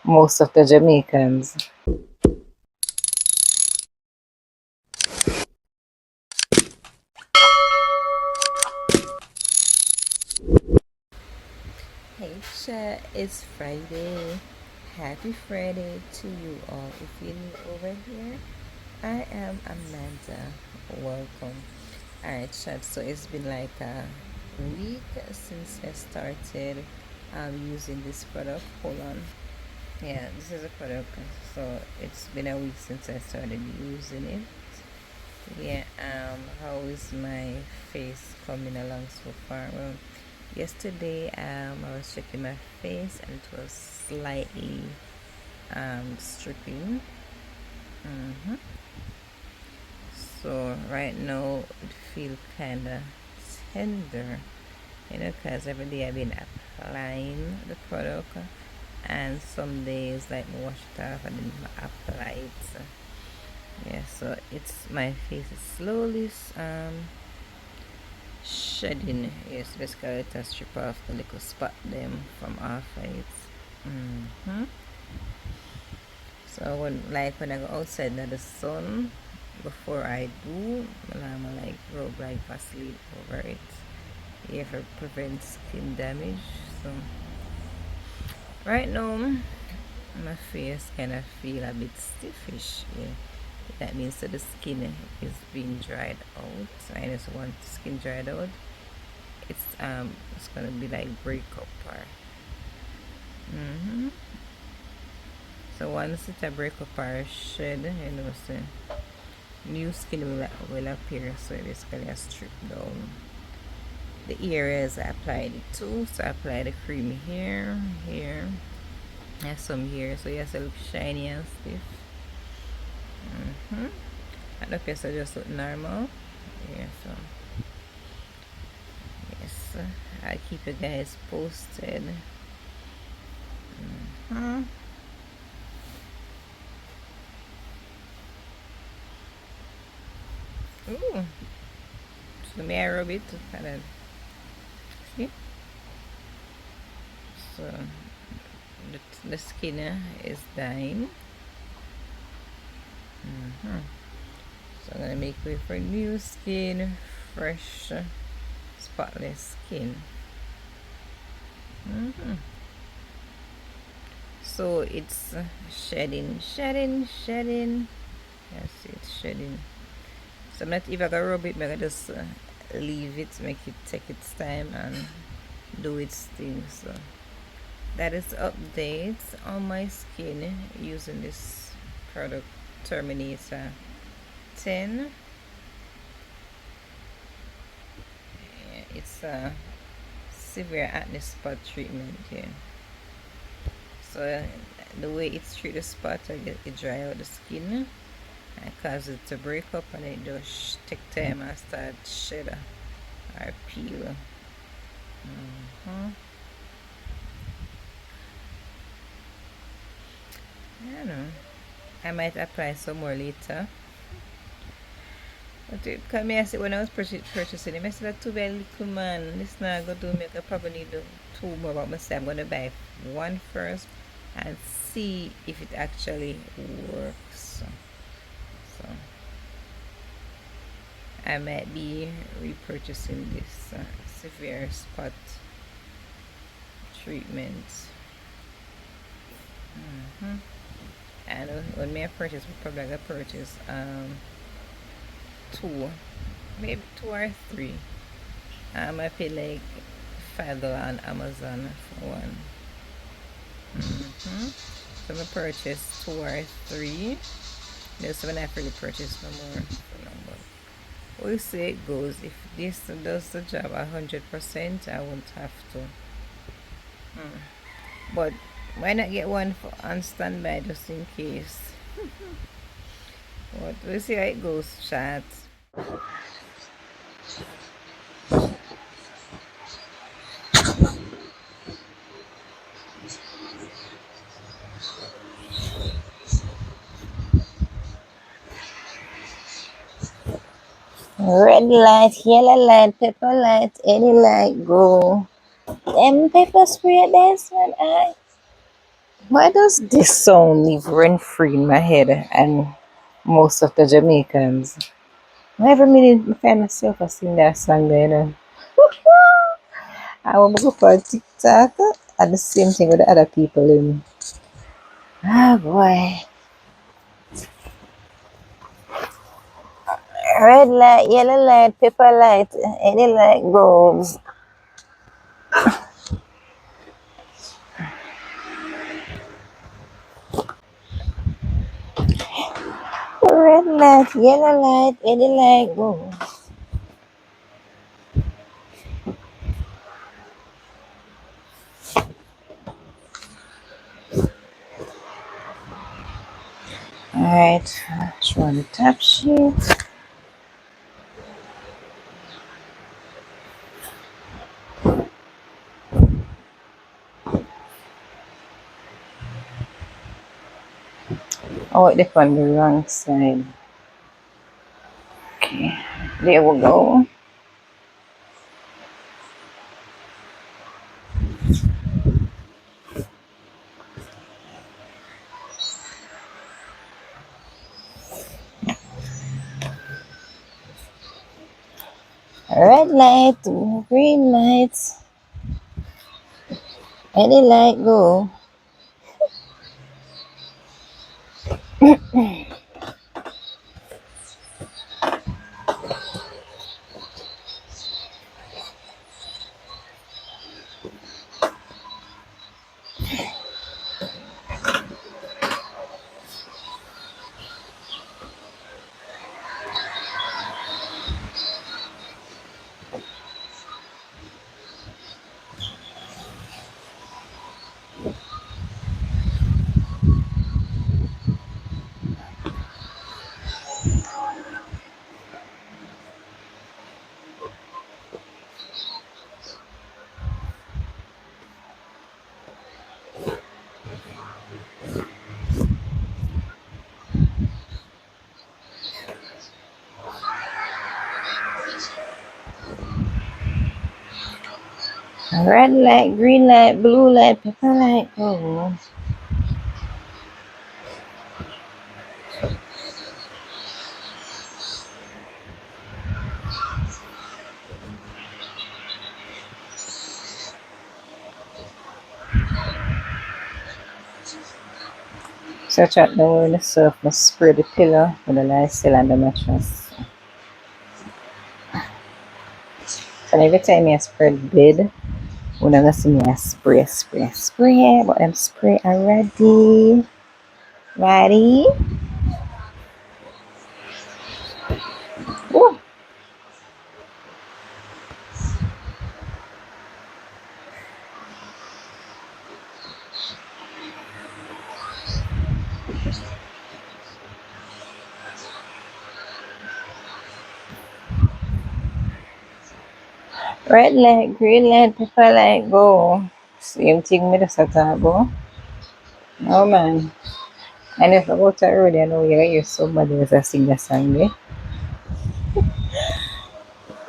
most of the Jamaicans. Hey chat, it's Friday. Happy Friday to you all. If you're new over here, I am Amanda. Welcome. Alright chat, so it's been like a week since I started using this product. Hold on. Yeah, this is a product. So it's been a week since I started using it. Yeah, how is my face coming along so far? Well, yesterday I was checking my face and it was slightly stripping. hmm So right now it feels kind of tender, because every day I've been applying the product, and some days like I wash it off and then I apply it. Yeah, so it's my face is slowly shedding. Yes, basically to strip off the little spot them from our face. So when I go outside in the sun, before I do, I'm like rub like Vaseline over it. Yeah, for prevent skin damage. So right now my face kind of feel a bit stiffish. Yeah. That means that the skin is being dried out. I just want the skin dried out. It's gonna be like breakup or so once it's a breakup or shed, so new skin will appear. So basically I strip down the areas I applied it to. So I apply the cream here, and some here, so yes, it looks shiny and stiff. And the face just look normal. Yeah, so yes, I'll keep you guys posted. Hmm. Ooh, so may I rub it to kind of see? So the skin is dying. So I'm gonna make way for new skin, fresh, spotless skin. So it's shedding. Yes, it's shedding. So I'm not even gonna rub it, I'm gonna just leave it, make it take its time and do its thing. So that is updates on my skin using this product Terminator 10. Yeah, it's a severe acne spot treatment here. So the way it treats the spot, it dry out the skin and cause it to break up, and it just take time and start shed or peel. I don't know. I might apply some more later. But it come me, I said when I was purchasing it, I said that too bad little man. This not gonna do me. I probably need two more, but I say I'm gonna buy one first and see if it actually works. So I might be repurchasing this severe spot treatment. And when me I purchase, we probably gonna purchase two, maybe two or three. I pay like $5 on Amazon for one. So I purchase two or three. This one I really purchase no more. But we'll see it goes. If this does the job 100%, I won't have to. But why not get one for on standby just in case? But we'll see how it goes, chat. Red light, yellow light, pepper light, any light go. Them pepper spray this one, I. Why does this song live rent free in my head and most of the Jamaicans? Every minute I find myself I sing that song there, you know. I will go for TikTok and the same thing with the other people in. Ah boy. Red light, yellow light, pepper light, any light goes. Red light, yellow light, any light goes. Alright, show on the top sheet. Oh, they on the wrong side. Okay, there we go. Red light, green light, any light go. Red light, green light, blue light, pepper light go. Search out the way the surf must spray the pillow with the light still on the mattress. So every time I spread bed, we're gonna see me a spray, but I'm spray already. Ready? Woo. Red light, green light, pepper light go. Same thing with the Satan go. Oh man. And if I go to a road, I know you're gonna hear somebody else a sing the song there.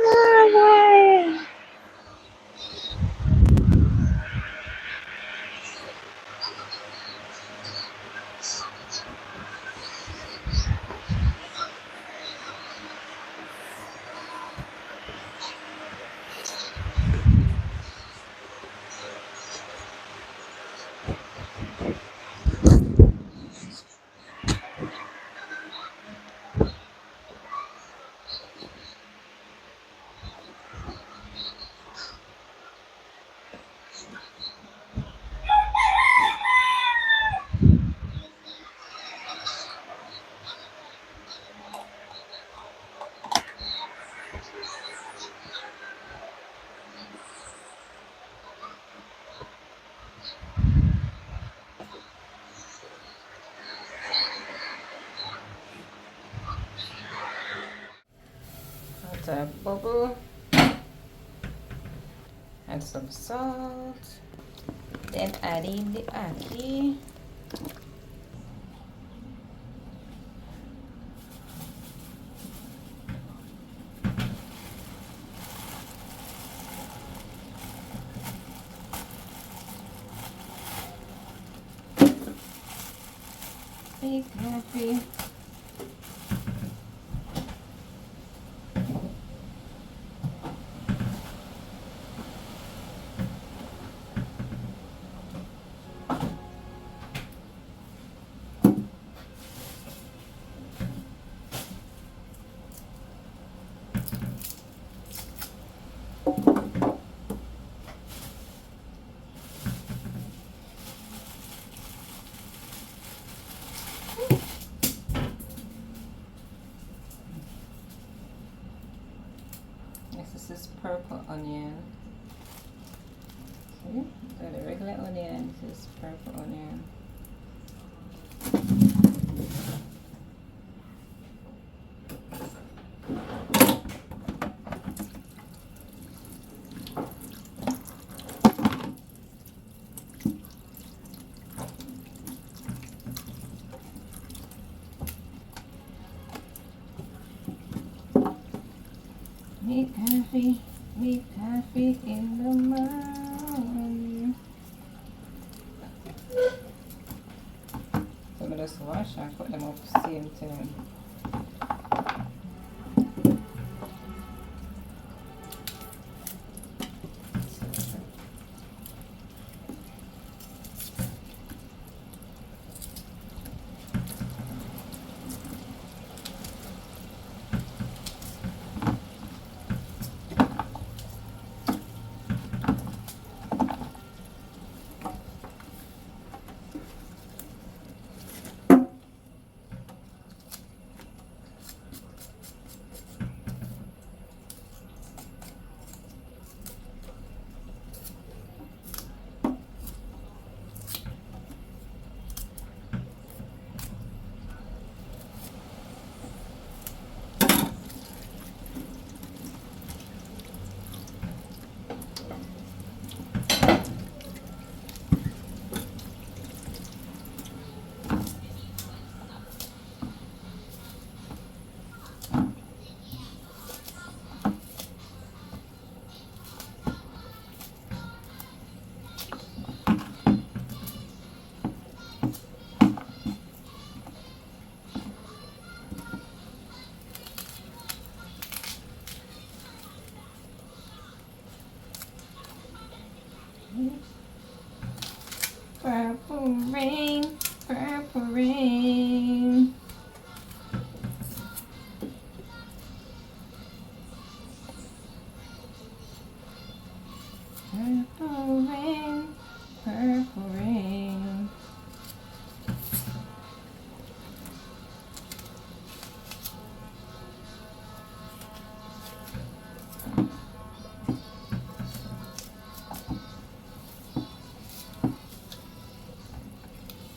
Oh, boy. Water bubble. Add some salt. Then add in the ackee. make happy. This is purple onion. Okay, so the regular onion, this is purple onion. Make coffee in the morning. So I'm just wash and cut them up at the same time. Purple rain, purple rain. Purple rain, purple rain.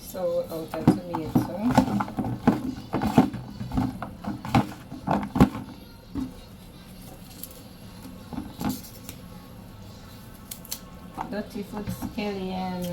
So out of tomato. Dirty foot scallion.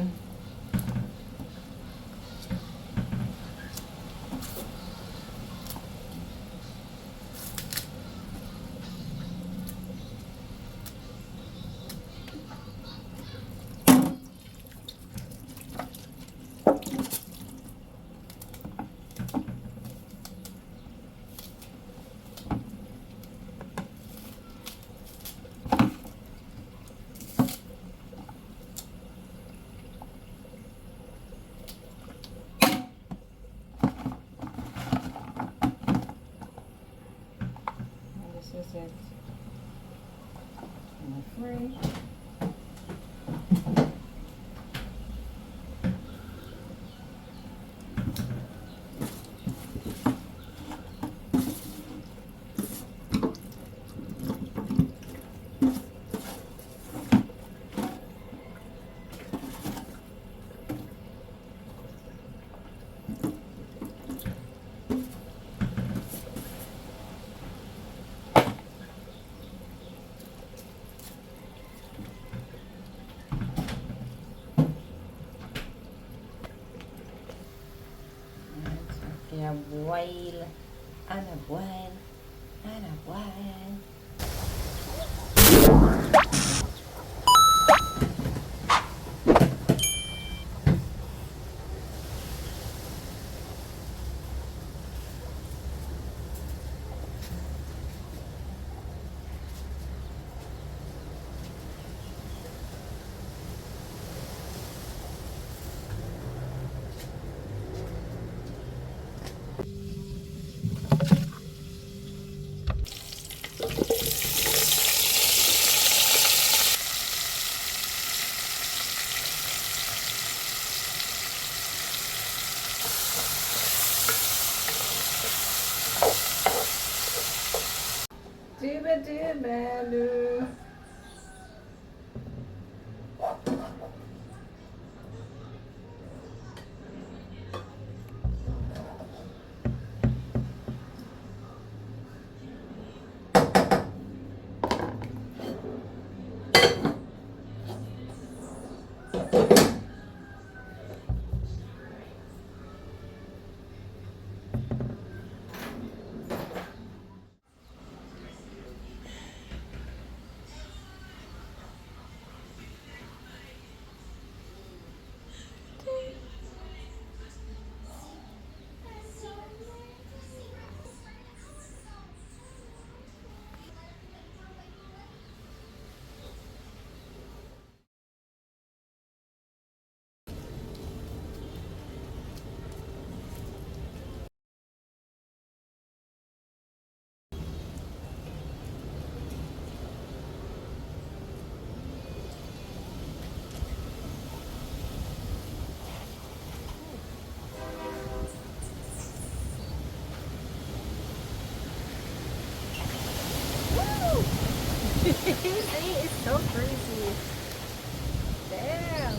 This is it in the fridge. A boil and a boil and a boil. marshmallow. See, it's so crazy. Damn.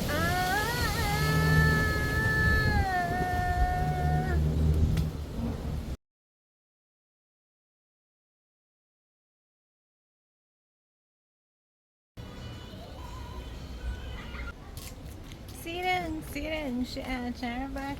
Ah. Sirang, sirang, siya, charabak.